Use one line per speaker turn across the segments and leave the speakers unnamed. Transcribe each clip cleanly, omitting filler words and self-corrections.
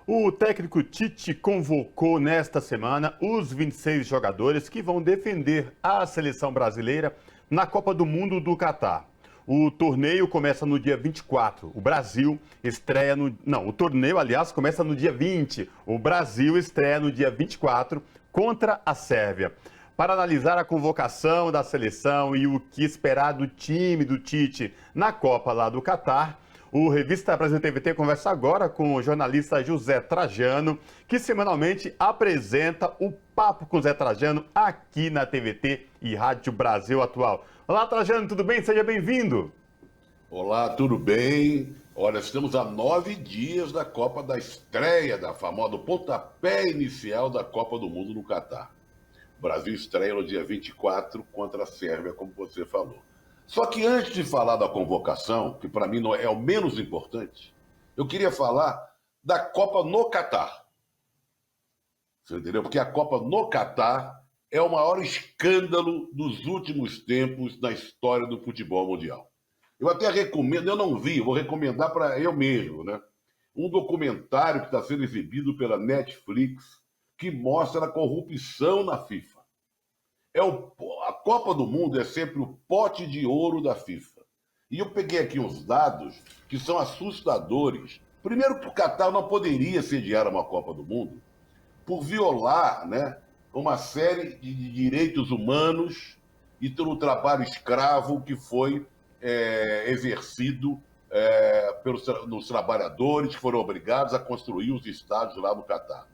O técnico Tite convocou nesta semana os 26 jogadores que vão defender a seleção brasileira na Copa do Mundo do Catar. O torneio começa no dia 24. O Brasil estreia no... Não, o torneio, aliás, começa no dia 20. O Brasil estreia no dia 24 contra a Sérvia. Para analisar a convocação da seleção e o que esperar do time do Tite na Copa lá do Catar, o Revista Brasil TVT conversa agora com o jornalista José Trajano, que semanalmente apresenta o Papo com José Trajano aqui na TVT e Rádio Brasil Atual. Olá, Trajano, tudo bem? Seja bem-vindo.
Olá, tudo bem? Olha, estamos a 9 dias da Copa, da estreia da famosa, do pontapé inicial da Copa do Mundo no Catar. O Brasil estreia no dia 24 contra a Sérvia, como você falou. Só que antes de falar da convocação, que para mim não é o menos importante, eu queria falar da Copa no Catar. Você entendeu? Porque a Copa no Catar é o maior escândalo dos últimos tempos na história do futebol mundial. Eu até recomendo, eu não vi, eu vou recomendar para eu mesmo, né? Um documentário que está sendo exibido pela Netflix que mostra a corrupção na FIFA. A Copa do Mundo é sempre o pote de ouro da FIFA. E eu peguei aqui uns dados que são assustadores. Primeiro que o Catar não poderia sediar uma Copa do Mundo por violar, né, uma série de direitos humanos e pelo trabalho escravo que foi exercido nos trabalhadores que foram obrigados a construir os estádios lá no Catar.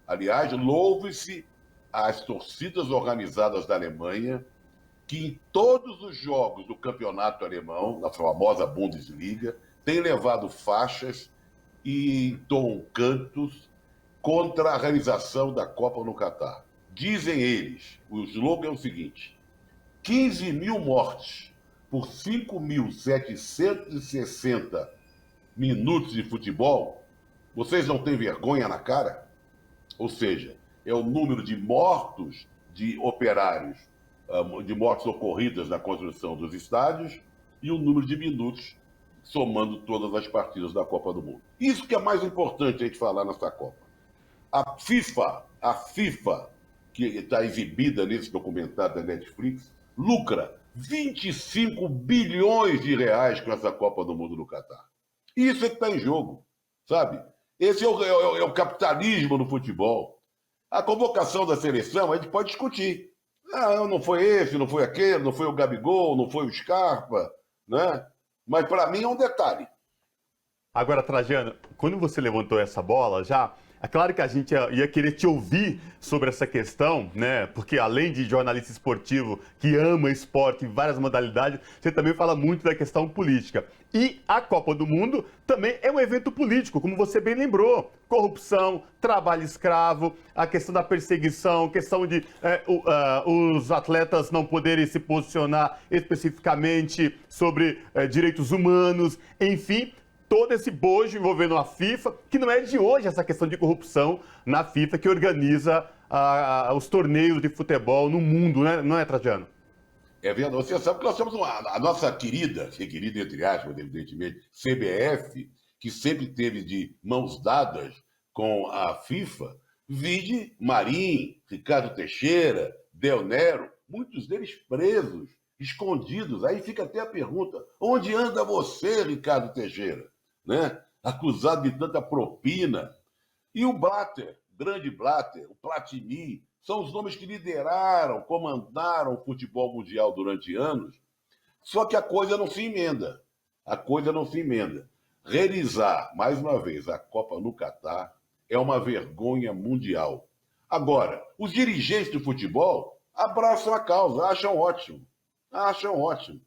Aliás, louve-se as torcidas organizadas da Alemanha, que em todos os jogos do campeonato alemão, na famosa Bundesliga, têm levado faixas e entoam cantos contra a realização da Copa no Catar. Dizem eles, o slogan é o seguinte: 15 mil mortes por 5.760 minutos de futebol, vocês não têm vergonha na cara? Ou seja, é o número de mortos de operários, de mortes ocorridas na construção dos estádios e o número de minutos somando todas as partidas da Copa do Mundo. Isso que é mais importante a gente falar nessa Copa. A FIFA, que está exibida nesse documentário da Netflix, lucra 25 bilhões de reais com essa Copa do Mundo no Catar. Isso é que está em jogo, sabe? Esse é o capitalismo no futebol. A convocação da seleção, a gente pode discutir. Não foi esse, não foi aquele, não foi o Gabigol, não foi o Scarpa, né? Mas para mim é um detalhe.
Agora, Trajano, quando você levantou essa bola, é claro que a gente ia querer te ouvir sobre essa questão, né? Porque além de jornalista esportivo que ama esporte em várias modalidades, você também fala muito da questão política. E a Copa do Mundo também é um evento político, como você bem lembrou. Corrupção, trabalho escravo, a questão da perseguição, questão de os atletas não poderem se posicionar especificamente sobre direitos humanos, enfim, todo esse bojo envolvendo a FIFA, que não é de hoje essa questão de corrupção na FIFA, que organiza os torneios de futebol no mundo, né? Não é, Trajano?
É verdade. Você sabe que nós temos a nossa querida entre aspas, evidentemente, CBF, que sempre teve de mãos dadas com a FIFA, vide Marim, Ricardo Teixeira, Del Nero, muitos deles presos, escondidos. Aí fica até a pergunta: onde anda você, Ricardo Teixeira? Né? Acusado de tanta propina. E o Blatter, grande Blatter, o Platini, são os nomes que lideraram, comandaram o futebol mundial durante anos. Só que a coisa não se emenda. A coisa não se emenda. Realizar, mais uma vez, a Copa no Catar é uma vergonha mundial. Agora, os dirigentes do futebol abraçam a causa, acham ótimo. Acham ótimo.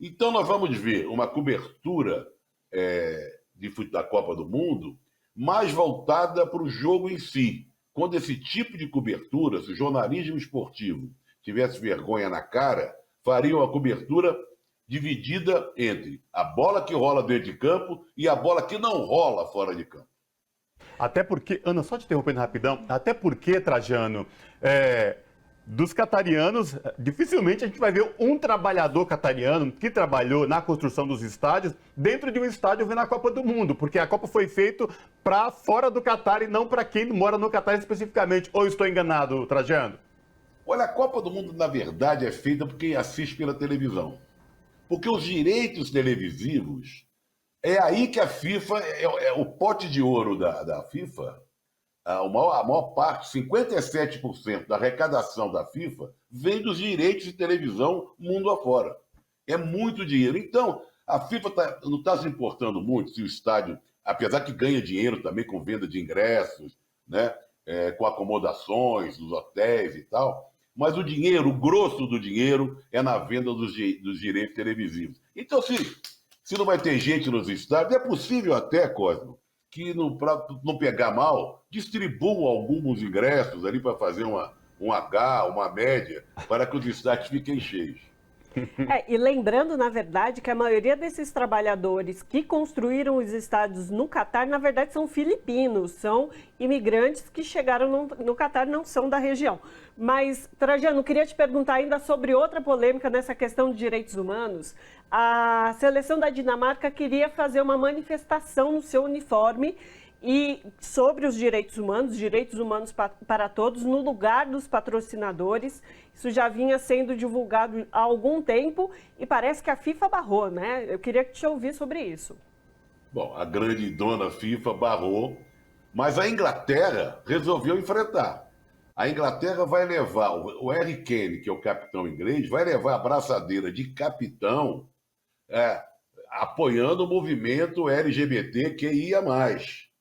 Então nós vamos ver uma cobertura da Copa do Mundo mais voltada para o jogo em si. Quando esse tipo de cobertura, se o jornalismo esportivo tivesse vergonha na cara, faria uma cobertura dividida entre a bola que rola dentro de campo e a bola que não rola fora de campo.
Até porque, Ana, só te interrompendo rapidão, até porque, Trajano, dos catarianos, dificilmente a gente vai ver um trabalhador catariano que trabalhou na construção dos estádios dentro de um estádio vendo a Copa do Mundo, porque a Copa foi feita para fora do Catar e não para quem mora no Catar especificamente. Ou estou enganado, Trajano?
Olha, a Copa do Mundo, na verdade, é feita por quem assiste pela televisão. Porque os direitos televisivos, é aí que a FIFA, é o pote de ouro da FIFA. A maior parte, 57% da arrecadação da FIFA, vem dos direitos de televisão mundo afora. É muito dinheiro. Então, a FIFA não está se importando muito se o estádio, apesar que ganha dinheiro também com venda de ingressos, né, com acomodações, dos hotéis e tal, mas o dinheiro, o grosso do dinheiro, é na venda dos direitos televisivos. Então, se não vai ter gente nos estádios, é possível até, Cosmo, que para não pegar mal, distribuam alguns ingressos ali para fazer uma média, para que os estádios fiquem cheios.
E lembrando, na verdade, que a maioria desses trabalhadores que construíram os estádios no Catar, na verdade, são filipinos, são imigrantes que chegaram no Catar, não são da região. Mas, Trajano, queria te perguntar ainda sobre outra polêmica nessa questão de direitos humanos. A seleção da Dinamarca queria fazer uma manifestação no seu uniforme e sobre os direitos humanos para todos, no lugar dos patrocinadores. Isso já vinha sendo divulgado há algum tempo e parece que a FIFA barrou, né? Eu queria te ouvir sobre isso.
Bom, a grande dona FIFA barrou, mas a Inglaterra resolveu enfrentar. A Inglaterra vai levar, o Harry Kane, que é o capitão inglês, vai levar a braçadeira de capitão apoiando o movimento LGBTQIA+.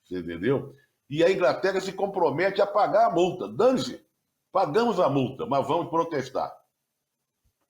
Você entendeu? E a Inglaterra se compromete a pagar a multa. Dane-se, pagamos a multa, mas vamos protestar.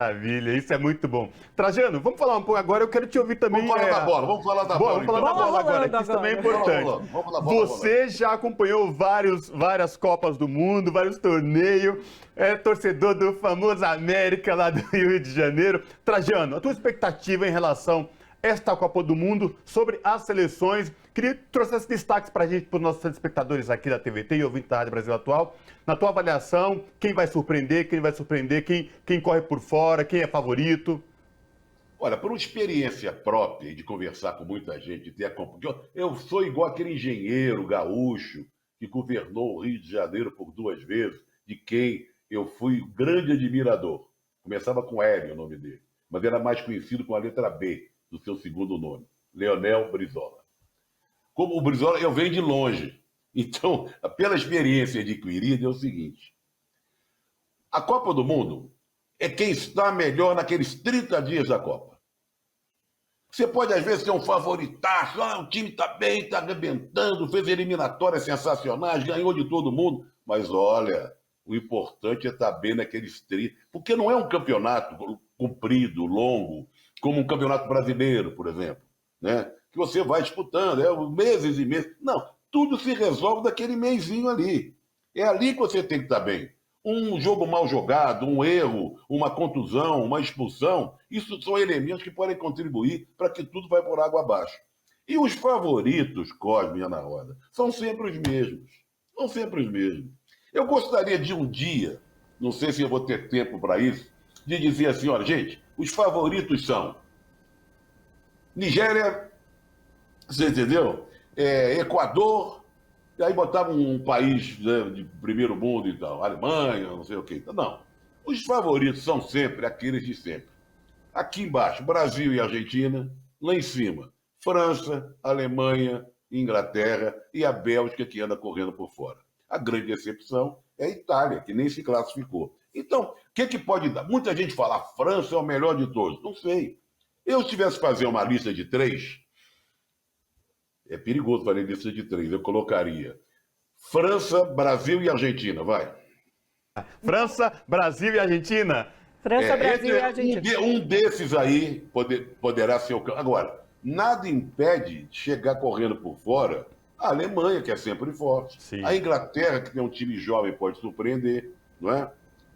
Maravilha, isso é muito bom. Trajano, vamos falar um pouco agora, eu quero te ouvir também.
Vamos falar da bola, vamos falar da bola.
Vamos falar da bola agora, que isso também é importante.
Vamos lá, bola.
Você já acompanhou várias Copas do Mundo, vários torneios, é torcedor do famoso América lá do Rio de Janeiro. Trajano, a tua expectativa em relação a esta Copa do Mundo sobre as seleções? Queria que trouxesse destaques para a gente, para os nossos espectadores aqui da TVT e ouvintes da Rádio Brasil Atual. Na tua avaliação, quem vai surpreender, quem corre por fora, quem é favorito?
Olha, por uma experiência própria de conversar com muita gente, eu sou igual aquele engenheiro gaúcho que governou o Rio de Janeiro por 2 vezes, de quem eu fui grande admirador. Começava com L o nome dele, mas era mais conhecido com a letra B do seu segundo nome, Leonel Brizola. Como o Brizola, eu venho de longe. Então, pela experiência adquirida, é o seguinte. A Copa do Mundo é quem está melhor naqueles 30 dias da Copa. Você pode, às vezes, ter um favoritaço. O time está bem, está arrebentando, fez eliminatórias sensacionais, ganhou de todo mundo. Mas, olha, o importante é estar bem naqueles 30. Porque não é um campeonato comprido, longo, como um campeonato brasileiro, por exemplo, né? Que você vai disputando, meses e meses. Não, tudo se resolve daquele mesinho ali. É ali que você tem que estar bem. Um jogo mal jogado, um erro, uma contusão, uma expulsão, isso são elementos que podem contribuir para que tudo vai por água abaixo. E os favoritos, Cosme e Ana Rosa, são sempre os mesmos. São sempre os mesmos. Eu gostaria de um dia, não sei se eu vou ter tempo para isso, de dizer assim, olha, gente, os favoritos são Nigéria, você entendeu? Equador, e aí botava um país, né, de primeiro mundo e tal, Alemanha, não sei o quê. Não, os favoritos são sempre aqueles de sempre. Aqui embaixo, Brasil e Argentina. Lá em cima, França, Alemanha, Inglaterra e a Bélgica, que anda correndo por fora. A grande decepção é a Itália, que nem se classificou. Então, o que pode dar? Muita gente fala, a França é o melhor de todos. Não sei. Eu, se tivesse que fazer uma lista de 3, é perigoso fazer lista de 3, eu colocaria França, Brasil e Argentina, vai.
França, Brasil e Argentina?
França, Brasil e Argentina.
Um desses aí poderá ser o... Agora, nada impede de chegar correndo por fora a Alemanha, que é sempre forte.
Sim.
A Inglaterra, que tem um time jovem, pode surpreender, não é?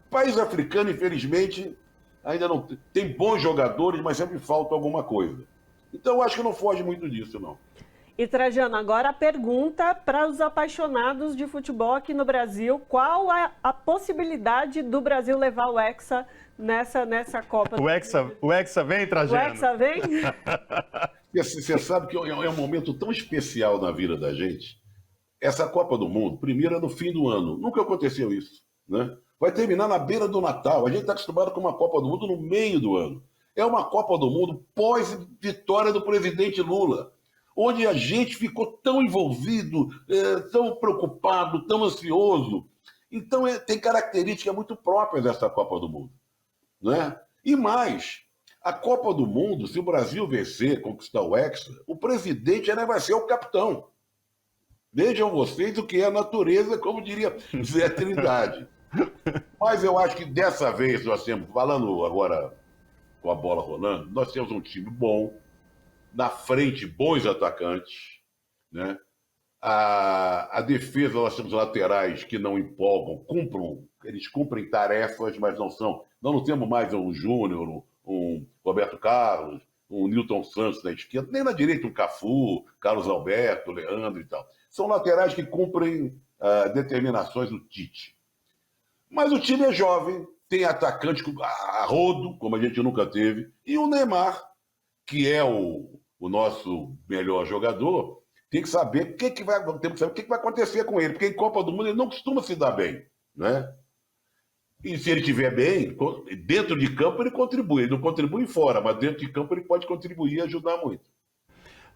O país africano, infelizmente, ainda não tem bons jogadores, mas sempre falta alguma coisa. Então, eu acho que não foge muito disso, não.
E Trajano, agora a pergunta para os apaixonados de futebol aqui no Brasil: qual é a possibilidade do Brasil levar o Hexa nessa Copa?
O Hexa vem, Trajano?
O Hexa vem?
Você sabe que é um momento tão especial na vida da gente. Essa Copa do Mundo, primeiro é no fim do ano. Nunca aconteceu isso, né? Vai terminar na beira do Natal. A gente está acostumado com uma Copa do Mundo no meio do ano. É uma Copa do Mundo pós-vitória do presidente Lula, onde a gente ficou tão envolvido, tão preocupado, tão ansioso. Então, tem características muito próprias dessa Copa do Mundo, né? E mais, a Copa do Mundo, se o Brasil vencer, conquistar o Hexa, o presidente ainda vai ser o capitão. Vejam vocês o que é a natureza, como diria Zé Trindade. Mas eu acho que dessa vez, nós temos, falando agora com a bola rolando, nós temos um time bom, na frente, bons atacantes, né? A defesa, nós temos laterais que não empolgam, eles cumprem tarefas, mas não temos mais um Júnior, um Roberto Carlos, um Nilton Santos na esquerda, nem na direita um Cafu, Carlos Alberto, Leandro e tal. São laterais que cumprem determinações do Tite. Mas o time é jovem, tem atacante a rodo, como a gente nunca teve, e o Neymar, que é o nosso melhor jogador, tem que saber o que vai acontecer com ele, porque em Copa do Mundo ele não costuma se dar bem, né? E se ele estiver bem, dentro de campo ele contribui. Ele não contribui fora, mas dentro de campo ele pode contribuir e ajudar muito.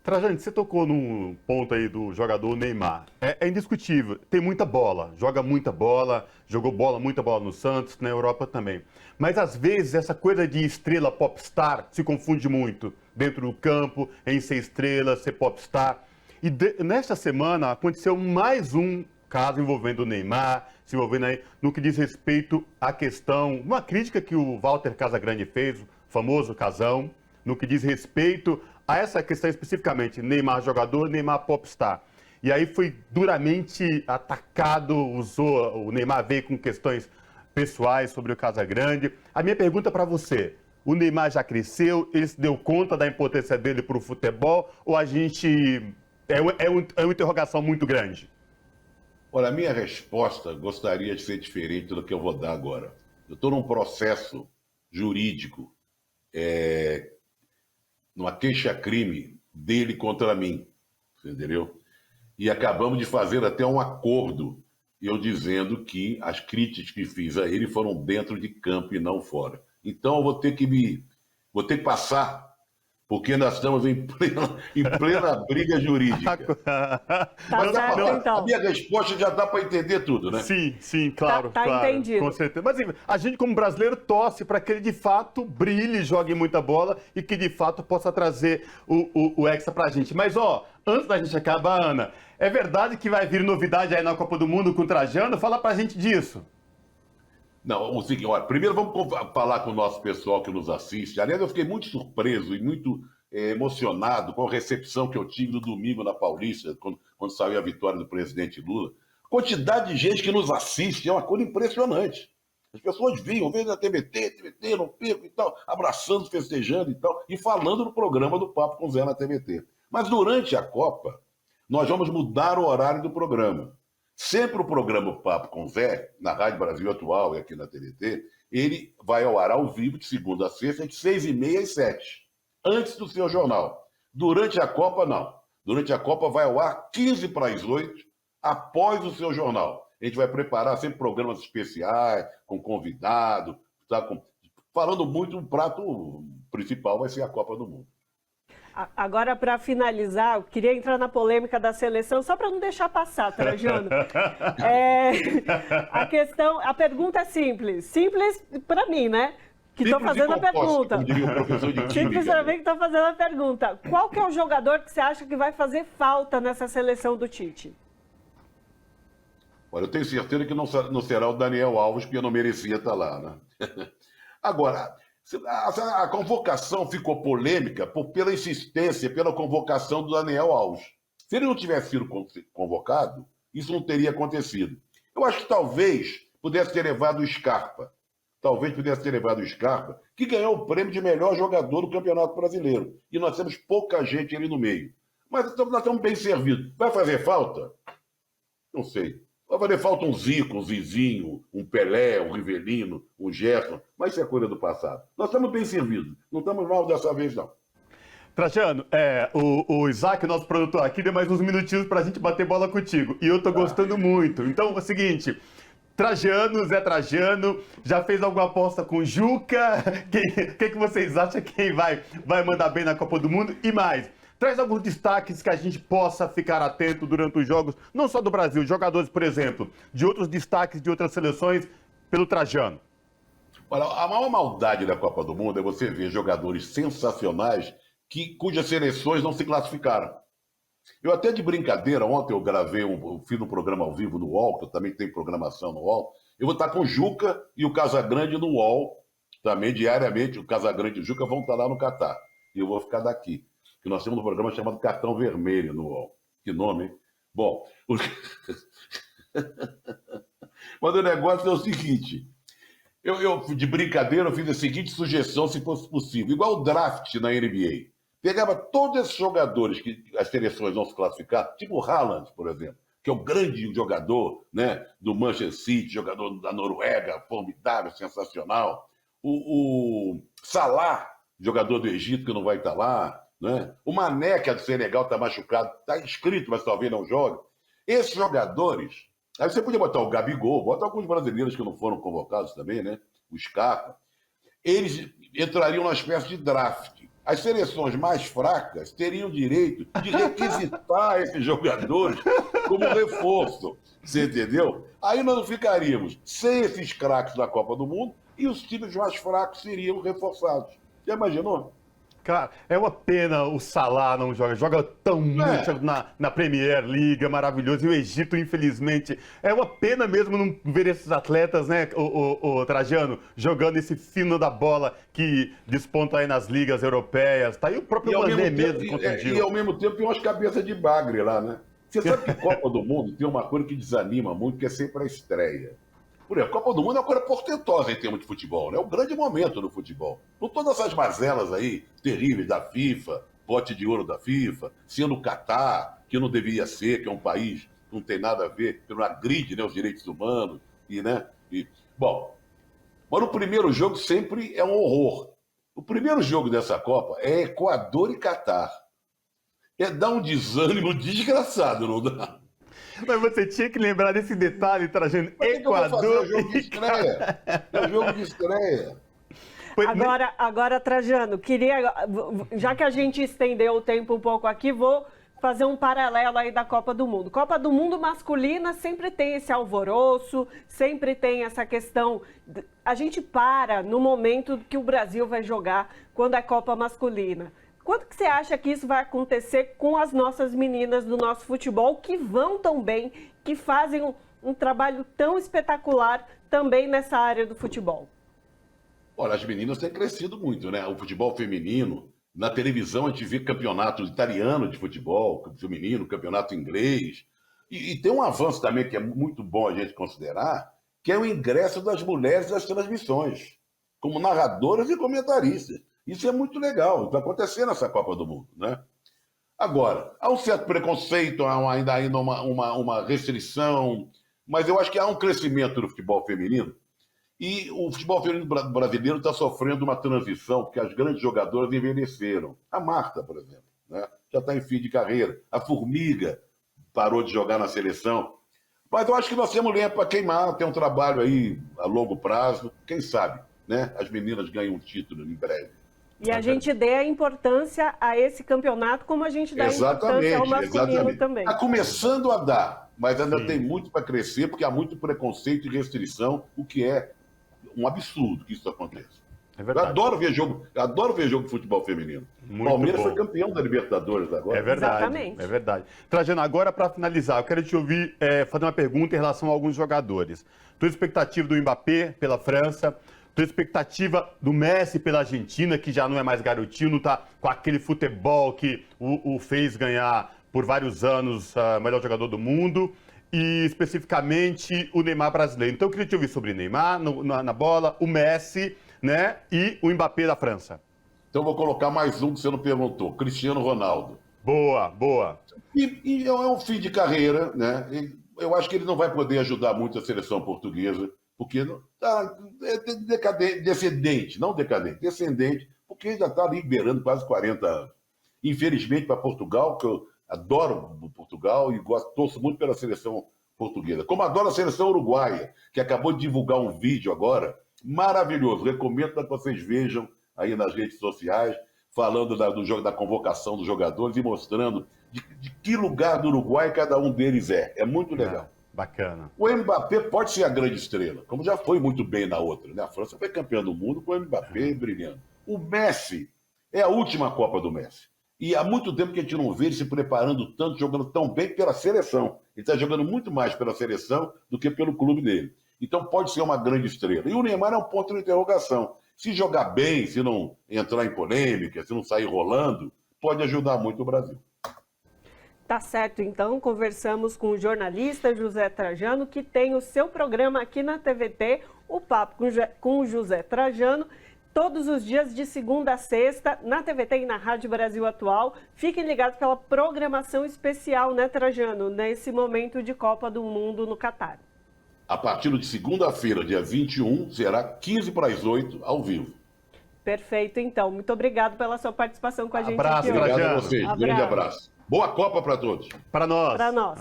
Trajano, você tocou num ponto aí do jogador Neymar. É indiscutível, tem muita bola, joga muita bola, jogou muita bola no Santos, na Europa também. Mas às vezes essa coisa de estrela popstar se confunde muito dentro do campo, em ser estrela, ser popstar. E nesta semana aconteceu mais um caso envolvendo o Neymar, se envolvendo aí no que diz respeito à questão, uma crítica que o Walter Casagrande fez, o famoso Casão, no que diz respeito a essa questão especificamente, Neymar jogador, Neymar popstar. E aí foi duramente atacado, o Neymar veio com questões pessoais sobre o Casagrande. A minha pergunta para você: o Neymar já cresceu, ele se deu conta da importância dele para o futebol, ou a gente é uma interrogação muito grande?
Olha, a minha resposta gostaria de ser diferente do que eu vou dar agora. Eu estou num processo jurídico, numa queixa-crime dele contra mim, entendeu? E acabamos de fazer até um acordo, eu dizendo que as críticas que fiz a ele foram dentro de campo e não fora. Então eu vou ter que passar, porque nós estamos em plena briga jurídica.
Tá certo, então.
A minha resposta já dá para entender tudo, né?
Sim, claro.
Tá
claro,
entendido.
Com certeza. Mas a gente, como brasileiro, torce para que ele de fato brilhe, jogue muita bola e que de fato possa trazer o Hexa para a gente. Mas, antes da gente acabar, Ana, é verdade que vai vir novidade aí na Copa do Mundo com o Trajano? Fala para a gente disso.
Não, o seguinte, olha, primeiro vamos falar com o nosso pessoal que nos assiste. Aliás, eu fiquei muito surpreso e muito emocionado com a recepção que eu tive no domingo na Paulista, quando saiu a vitória do presidente Lula. A quantidade de gente que nos assiste é uma coisa impressionante. As pessoas vinham, vendo na TVT, não perco e tal, abraçando, festejando e tal, e falando no programa do Papo com Zé na TVT. Mas durante a Copa, nós vamos mudar o horário do programa. Sempre o programa Papo com Zé, na Rádio Brasil Atual e aqui na TVT, ele vai ao ar ao vivo de segunda a sexta, de 6h30 às 7h, antes do seu jornal. Durante a Copa, não. Durante a Copa vai ao ar 15 para as 8, após o seu jornal. A gente vai preparar sempre programas especiais, com convidado, falando muito, o prato principal vai ser a Copa do Mundo.
Agora, para finalizar, eu queria entrar na polêmica da seleção, só para não deixar passar, Trajano. A pergunta é simples. Simples para mim, né? Que estou fazendo a pergunta.
Como diria o professor de química.
Simples para mim que estou fazendo a pergunta. Qual que é o jogador que você acha que vai fazer falta nessa seleção do Tite?
Olha, eu tenho certeza que não será o Daniel Alves, porque eu não merecia estar lá, né? Agora, a convocação ficou polêmica pela insistência, pela convocação do Daniel Alves. Se ele não tivesse sido convocado, isso não teria acontecido. Eu acho que talvez pudesse ter levado o Scarpa. Que ganhou o prêmio de melhor jogador do Campeonato Brasileiro. E nós temos pouca gente ali no meio. Mas nós estamos bem servidos. Vai fazer falta? Não sei. Vai fazer falta um Zico, um Zizinho, um Pelé, um Rivelino, um Gerson, mas isso é coisa do passado. Nós estamos bem servidos. Não estamos mal dessa vez, não.
Trajano, o Isaac, nosso produtor aqui, deu mais uns minutinhos pra gente bater bola contigo. E eu tô gostando muito. Então é o seguinte, Trajano, Zé Trajano, já fez alguma aposta com o Juca? O que vocês acham? Quem vai mandar bem na Copa do Mundo? E mais, traz alguns destaques que a gente possa ficar atento durante os jogos, não só do Brasil, jogadores, por exemplo, de outros destaques de outras seleções, pelo Trajano.
Olha, a maior maldade da Copa do Mundo é você ver jogadores sensacionais cujas seleções não se classificaram. Eu até de brincadeira, ontem eu fiz um programa ao vivo no UOL, que eu também tenho programação no UOL, eu vou estar com o Juca e o Casagrande no UOL, também diariamente, o Casagrande e o Juca vão estar lá no Catar. E eu vou ficar daqui, que nós temos um programa chamado Cartão Vermelho no UOL. Que nome, hein? Bom, mas o negócio é o seguinte, eu de brincadeira, eu fiz a seguinte sugestão, se fosse possível, igual o draft na NBA. Pegava todos esses jogadores que as seleções não se classificaram, tipo o Haaland, por exemplo, que é o grande jogador, né, do Manchester City, jogador da Noruega, formidável, sensacional. O Salah, jogador do Egito, que não vai estar lá. Né? O Mané, que é do Senegal, está machucado, está inscrito, mas talvez não jogue. Esses jogadores... Aí você podia botar o Gabigol, bota alguns brasileiros que não foram convocados também, né? O Scarpa. Eles entrariam numa espécie de draft. As seleções mais fracas teriam direito de requisitar esses jogadores como reforço. Você entendeu? Aí nós ficaríamos sem esses craques da Copa do Mundo e os times mais fracos seriam reforçados. Já imaginou?
Cara, é uma pena o Salah não joga tão muito na Premier League, é maravilhoso. E o Egito, infelizmente, é uma pena mesmo não ver esses atletas, né, o Trajano, jogando esse fino da bola que desponta aí nas ligas europeias. Tá aí o próprio Mané mesmo contundiu.
E ao mesmo tempo tem umas cabeças de bagre lá, né? Você sabe que Copa do Mundo tem uma coisa que desanima muito, que é sempre a estreia. Por exemplo, a Copa do Mundo é uma coisa portentosa em termos de futebol, né? É um grande momento do futebol. Com todas essas mazelas aí, terríveis da FIFA, bote de ouro da FIFA, sendo o Catar, que não deveria ser, que é um país que não tem nada a ver, que não agride, né, os direitos humanos, Bom, mas o primeiro jogo sempre é um horror. O primeiro jogo dessa Copa é Equador e Catar. Dá um desânimo desgraçado, não dá?
Mas você tinha que lembrar desse detalhe, Trajano. Equador.
É jogo de estreia. É jogo de estreia.
Agora, Trajano, já que a gente estendeu o tempo um pouco aqui, vou fazer um paralelo aí da Copa do Mundo. Copa do Mundo masculina sempre tem esse alvoroço, sempre tem essa questão. A gente para no momento que o Brasil vai jogar quando é Copa masculina. Quando que você acha que isso vai acontecer com as nossas meninas do nosso futebol, que vão tão bem, que fazem um trabalho tão espetacular também nessa área do futebol?
Olha, as meninas têm crescido muito, né? O futebol feminino, na televisão a gente vê campeonato italiano de futebol, feminino, campeonato inglês. E tem um avanço também que é muito bom a gente considerar, que é o ingresso das mulheres nas transmissões, como narradoras e comentaristas. Isso é muito legal, vai acontecer nessa Copa do Mundo, né? Agora, há um certo preconceito, há ainda uma restrição, mas eu acho que há um crescimento do futebol feminino e o futebol feminino brasileiro está sofrendo uma transição, porque as grandes jogadoras envelheceram. A Marta, por exemplo, né? Já está em fim de carreira. A Formiga parou de jogar na seleção. Mas eu acho que nós temos lenha para queimar, tem um trabalho aí a longo prazo, quem sabe, né? As meninas ganham um título em breve.
E a gente dê a importância a esse campeonato como a gente dá a importância ao masculino também.
Está começando a dar, mas ainda tem muito para crescer, porque há muito preconceito e restrição, o que é um absurdo que isso aconteça.
É verdade.
Eu adoro ver jogo de futebol feminino.
Muito
Palmeiras
bom.
foi campeão da Libertadores agora.
É verdade.
Exatamente.
É verdade. Trajano, agora para finalizar, eu quero te ouvir fazer uma pergunta em relação a alguns jogadores. Tua expectativa do Mbappé pela França, tua expectativa do Messi pela Argentina, que já não é mais garotinho, não está com aquele futebol que o fez ganhar por vários anos o melhor jogador do mundo, e especificamente o Neymar brasileiro. Então eu queria te ouvir sobre Neymar na bola, o Messi, né, e o Mbappé da França.
Então vou colocar mais um que você não perguntou, Cristiano Ronaldo.
Boa, boa.
E é um fim de carreira, né? E eu acho que ele não vai poder ajudar muito a seleção portuguesa, porque está descendente, não decadente, descendente, porque já está liberando quase 40 anos. Infelizmente, para Portugal, que eu adoro Portugal e torço muito pela seleção portuguesa, como adoro a seleção uruguaia, que acabou de divulgar um vídeo agora, maravilhoso. Recomendo para que vocês vejam aí nas redes sociais, falando do jogo, da convocação dos jogadores e mostrando de que lugar do Uruguai cada um deles é. É muito legal.
Bacana.
O Mbappé pode ser a grande estrela, como já foi muito bem na outra, né? A França foi campeã do mundo com o Mbappé brilhando. O Messi é a última Copa do Messi. E há muito tempo que a gente não vê ele se preparando tanto, jogando tão bem pela seleção. Ele está jogando muito mais pela seleção do que pelo clube dele. Então pode ser uma grande estrela. E o Neymar é um ponto de interrogação. Se jogar bem, se não entrar em polêmica, se não sair rolando, pode ajudar muito o Brasil.
Tá certo, então conversamos com o jornalista José Trajano, que tem o seu programa aqui na TVT, o Papo com o José Trajano, todos os dias de segunda a sexta, na TVT e na Rádio Brasil Atual. Fiquem ligados pela programação especial, né, Trajano, nesse momento de Copa do Mundo no Catar.
A partir de segunda-feira, dia 21, será 15 para as 8, ao vivo.
Perfeito, então. Muito obrigado pela sua participação com a gente
Abraço,
aqui hoje.
Obrigado a vocês.
Abraço.
Grande abraço. Boa Copa para todos.
Para nós.
Para nós.